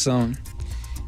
situação.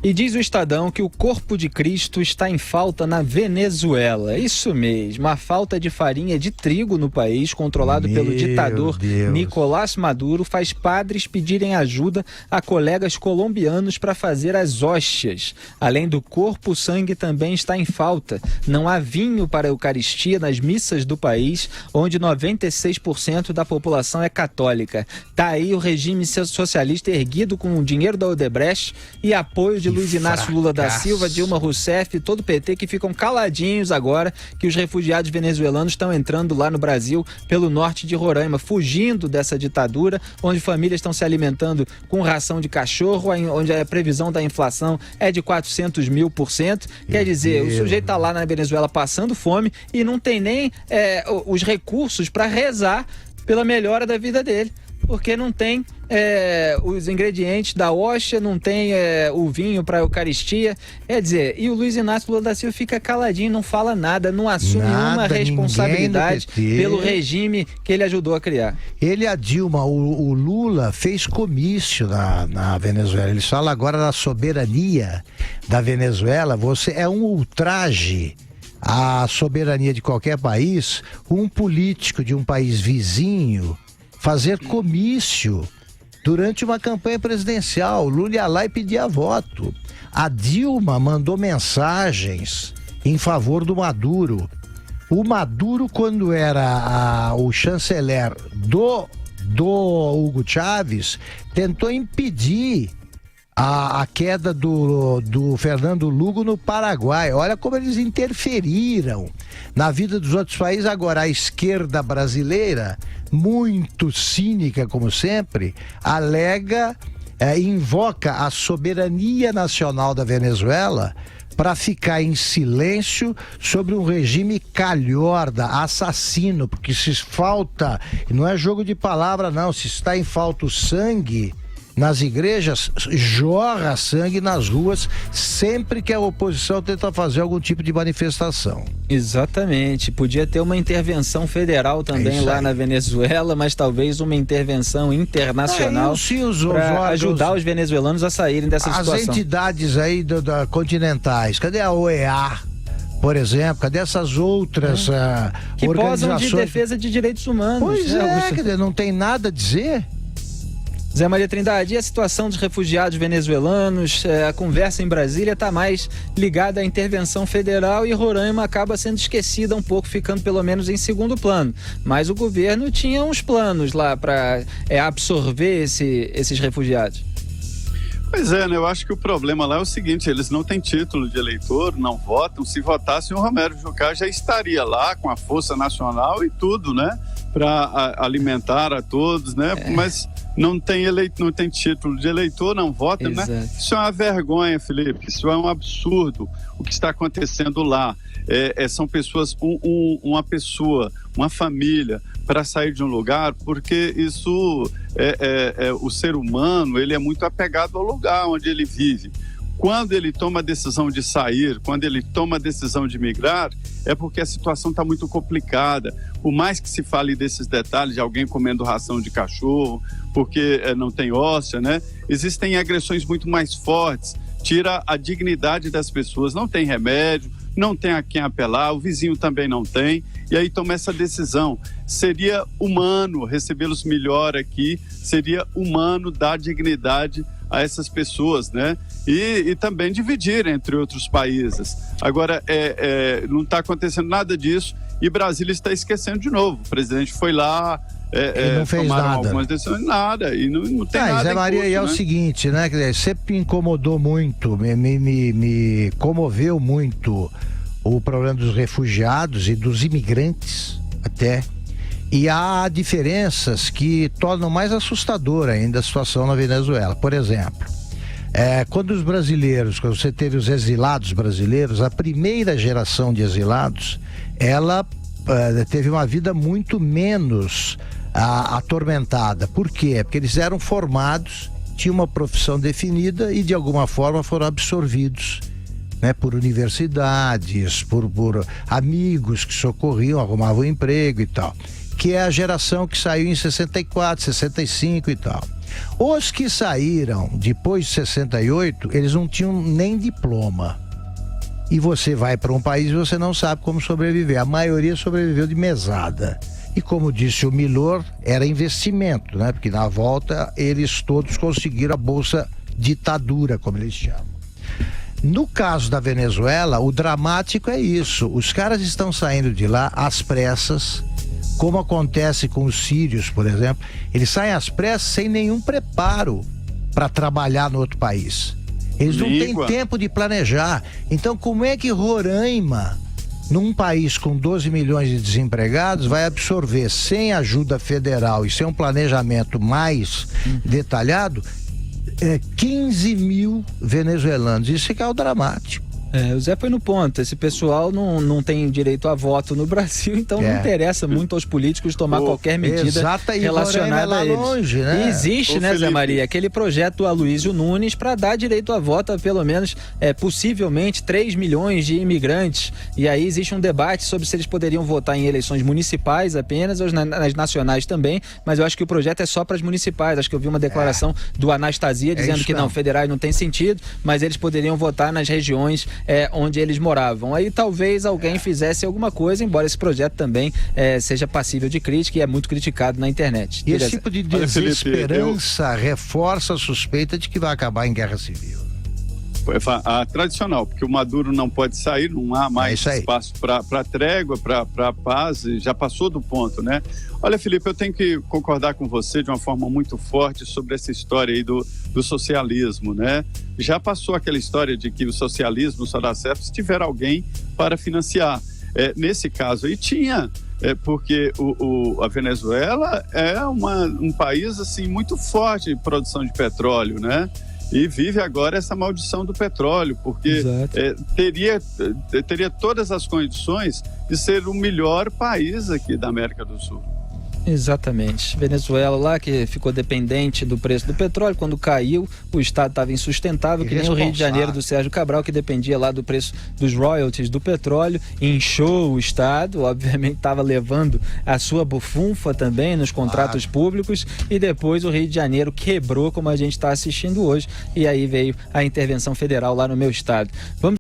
E diz o Estadão que o corpo de Cristo está em falta na Venezuela. Isso mesmo, a falta de farinha de trigo no país, controlado pelo ditador Nicolás Maduro, faz padres pedirem ajuda a colegas colombianos para fazer as hóstias. Além do corpo, o sangue também está em falta. Não há vinho para a Eucaristia nas missas do país, onde 96% da população é católica. Tá aí o regime socialista erguido com o dinheiro da Odebrecht e apoio de Luiz Inácio Lula da Silva, Dilma Rousseff e todo o PT, que ficam caladinhos agora que os refugiados venezuelanos estão entrando lá no Brasil pelo norte de Roraima, fugindo dessa ditadura, onde famílias estão se alimentando com ração de cachorro, onde a previsão da inflação é de 400.000%. Quer dizer, o sujeito está lá na Venezuela passando fome e não tem nem os recursos para rezar pela melhora da vida dele, porque não tem os ingredientes da hóstia, não tem o vinho para a Eucaristia. Quer dizer, e o Luiz Inácio Lula da Silva fica caladinho, não fala nada, não assume nenhuma responsabilidade pelo regime que ele ajudou a criar. Ele, a Dilma, o Lula fez comício na Venezuela. Eles falam agora da soberania da Venezuela. É um ultraje à soberania de qualquer país, um político de um país vizinho fazer comício durante uma campanha presidencial. O Lula ia lá e pedia voto. A Dilma mandou mensagens em favor do Maduro. O Maduro, quando era o chanceler do Hugo Chávez, tentou impedir a queda do Fernando Lugo no Paraguai. Olha como eles interferiram na vida dos outros países. Agora, a esquerda brasileira, muito cínica como sempre, invoca a soberania nacional da Venezuela para ficar em silêncio sobre um regime calhorda, assassino, porque se falta, não é jogo de palavra não, se está em falta o sangue nas igrejas, jorra sangue nas ruas sempre que a oposição tenta fazer algum tipo de manifestação. Exatamente, podia ter uma intervenção federal também lá na Venezuela, mas talvez uma intervenção internacional para ajudar os venezuelanos a saírem dessa situação. As entidades aí continentais, cadê a OEA? Por exemplo, cadê essas outras que organizações posam de defesa de direitos humanos? Pois quer dizer, não tem nada a dizer. Zé Maria Trindade, e a situação dos refugiados venezuelanos? A conversa em Brasília está mais ligada à intervenção federal e Roraima acaba sendo esquecida um pouco, ficando pelo menos em segundo plano. Mas o governo tinha uns planos lá para absorver esses refugiados. Pois é, né? Eu acho que o problema lá é o seguinte: eles não têm título de eleitor, não votam. Se votassem, o Romero Jucá já estaria lá com a Força Nacional e tudo, né? Para alimentar a todos, né? Mas não tem título de eleitor, não vota, né? Isso é uma vergonha, Felipe, isso é um absurdo o que está acontecendo lá. São pessoas, uma família para sair de um lugar, porque isso o ser humano, ele é muito apegado ao lugar onde ele vive. Quando ele toma a decisão de sair, quando ele toma a decisão de migrar, é porque a situação está muito complicada. Por mais que se fale desses detalhes, de alguém comendo ração de cachorro, porque não tem hóstia, né? Existem agressões muito mais fortes, tira a dignidade das pessoas, não tem remédio, não tem a quem apelar, o vizinho também não tem, e aí toma essa decisão. Seria humano recebê-los melhor aqui, seria humano dar dignidade a essas pessoas, né? E também dividir entre outros países. Agora, não está acontecendo nada disso e Brasília está esquecendo de novo. O presidente foi lá, não fez nada. Algumas decisões, nada, e não tem nada. Zé Maria, curso, é o seguinte, né? Sempre me incomodou muito, me comoveu muito o problema dos refugiados e dos imigrantes até. E há diferenças que tornam mais assustadora ainda a situação na Venezuela. Por exemplo, quando você teve os exilados brasileiros, a primeira geração de exilados, ela teve uma vida muito menos atormentada. Por quê? Porque eles eram formados, tinham uma profissão definida e de alguma forma foram absorvidos, né, por universidades, por amigos que socorriam, arrumavam emprego e tal, que é a geração que saiu em 64, 65 e tal. Os que saíram depois de 68, eles não tinham nem diploma. E você vai para um país e você não sabe como sobreviver. A maioria sobreviveu de mesada. E como disse o Milor, era investimento, né? Porque na volta eles todos conseguiram a bolsa ditadura, como eles chamam. No caso da Venezuela, o dramático é isso. Os caras estão saindo de lá às pressas, como acontece com os sírios, por exemplo. Eles saem às pressas sem nenhum preparo para trabalhar no outro país. Eles não têm tempo de planejar. Então, como é que Roraima, num país com 12 milhões de desempregados, vai absorver, sem ajuda federal e sem um planejamento mais detalhado, 15 mil venezuelanos? Isso que é o dramático. O Zé foi no ponto. Esse pessoal não tem direito a voto no Brasil, então não interessa muito aos políticos tomar qualquer medida relacionada a eles. Longe, né? E existe, né, Zé Maria, aquele projeto do Aloysio Nunes para dar direito a voto a pelo menos, possivelmente, 3 milhões de imigrantes. E aí existe um debate sobre se eles poderiam votar em eleições municipais apenas ou nas nacionais também, mas eu acho que o projeto é só para as municipais. Acho que eu vi uma declaração do Anastasia dizendo que não, federais não tem sentido, mas eles poderiam votar nas regiões onde eles moravam. Aí talvez alguém fizesse alguma coisa, embora esse projeto também seja passível de crítica e é muito criticado na internet. E esse tipo de desesperança reforça a suspeita de que vai acabar em guerra civil. A tradicional, porque o Maduro não pode sair, não há mais espaço para trégua, para paz, já passou do ponto, né? Olha, Felipe, eu tenho que concordar com você de uma forma muito forte sobre essa história aí do socialismo, né? Já passou aquela história de que o socialismo só dá certo se tiver alguém para financiar. Nesse caso aí tinha, porque a Venezuela é um país assim muito forte em produção de petróleo, né? E vive agora essa maldição do petróleo, porque teria todas as condições de ser o melhor país aqui da América do Sul. Exatamente. Venezuela lá que ficou dependente do preço do petróleo, quando caiu o estado estava insustentável, que nem o Rio de Janeiro do Sérgio Cabral, que dependia lá do preço dos royalties do petróleo, inchou o estado, obviamente estava levando a sua bufunfa também nos contratos públicos, e depois o Rio de Janeiro quebrou, como a gente está assistindo hoje, e aí veio a intervenção federal lá no meu estado. Vamos